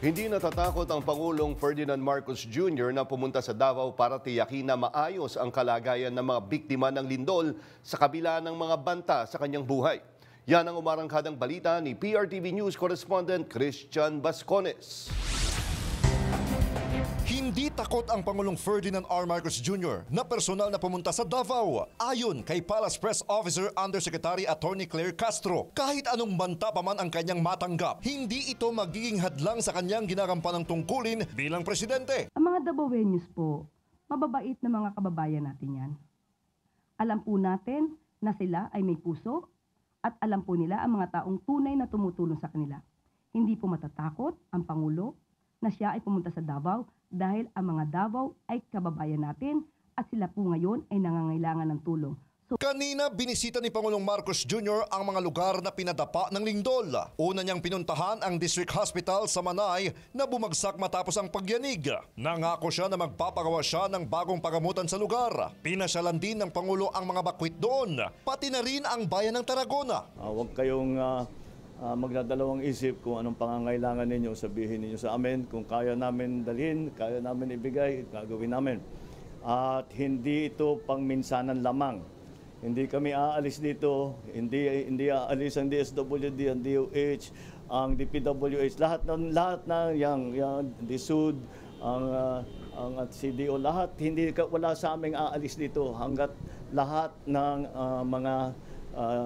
Hindi natatakot ang Pangulong Ferdinand Marcos Jr. na pumunta sa Davao para tiyakin na maayos ang kalagayan ng mga biktima ng lindol sa kabila ng mga banta sa kanyang buhay. Yan ang umarangkadang balita ni PRTV News correspondent Christian Bascones. Hindi takot ang Pangulong Ferdinand R. Marcos Jr. na personal na pumunta sa Davao. Ayon kay Palace Press Officer Undersecretary Attorney Claire Castro, kahit anong banta pa man ang kanyang matanggap, hindi ito magiging hadlang sa kanyang ginagampanang tungkulin bilang presidente. Ang mga Davaoenos po, mababait na mga kababayan natin yan. Alam po natin na sila ay may puso at alam po nila ang mga taong tunay na tumutulong sa kanila. Hindi po matatakot ang Pangulo na siya ay pumunta sa Davao dahil ang mga Davao ay kababayan natin at sila po ngayon ay nangangailangan ng tulong. Kanina binisita ni Pangulong Marcos Jr. ang mga lugar na pinadapa ng lindol. Una niyang pinuntahan ang District Hospital sa Manay na bumagsak matapos ang pagyanig. Nangako siya na magpapagawa siya ng bagong pagamutan sa lugar. Pinasyalan din ng Pangulo ang mga bakwit doon, pati na rin ang bayan ng Tarragona. Huwag kayong magdadalawang isip kung anong pangangailangan ninyo, sabihin ninyo sa amin. Kung kaya namin dalhin, kaya namin ibigay, gagawin namin. At hindi ito pangminsanan lamang. Hindi kami aalis dito, hindi aalis ang DSWD, ang DOH, ang DPWH, lahat na yang DSUD, ang CDO, lahat wala sa aming aalis dito hanggat lahat ng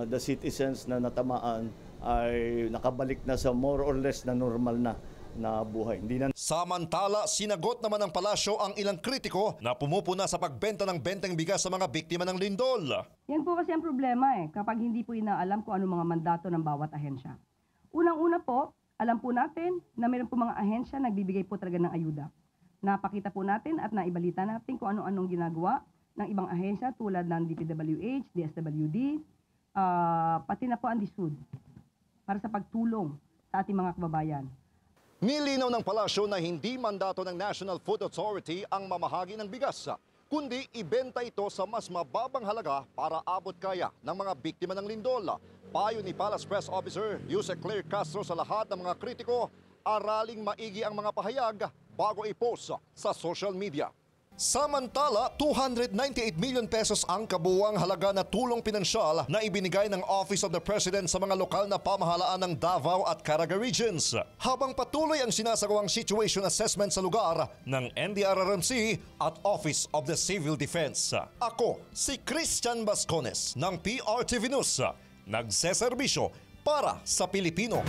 the citizens na natamaan ay nakabalik na sa more or less na normal na buhay. Samantala, sinagot naman ng palasyo ang ilang kritiko na pumupuna sa pagbenta ng benteng bigas sa mga biktima ng lindol. Yan po kasi ang problema kapag hindi po inaalam kung anong mga mandato ng bawat ahensya. Unang-una po, alam po natin na mayroon po mga ahensya nagbibigay po talaga ng ayuda. Napakita po natin at naibalita natin kung ano-anong ginagawa ng ibang ahensya tulad ng DPWH, DSWD, pati na po ang DSUD para sa pagtulong sa ating mga kababayan. Nilinaw ng palasyo na hindi mandato ng National Food Authority ang mamahagi ng bigas, kundi ibenta ito sa mas mababang halaga para abot kaya ng mga biktima ng lindol. Payo ni Palace Press Officer Yusek Claire Castro sa lahat ng mga kritiko, araling maigi ang mga pahayag bago i-post sa social media. Samantala, 298 million pesos ang kabuuang halaga na tulong pinansyal na ibinigay ng Office of the President sa mga lokal na pamahalaan ng Davao at Caraga regions. Habang patuloy ang sinasagawang situation assessment sa lugar ng NDRRMC at Office of the Civil Defense. Ako, si Christian Bascones ng PRTV News, nagseserbisyo para sa Pilipino.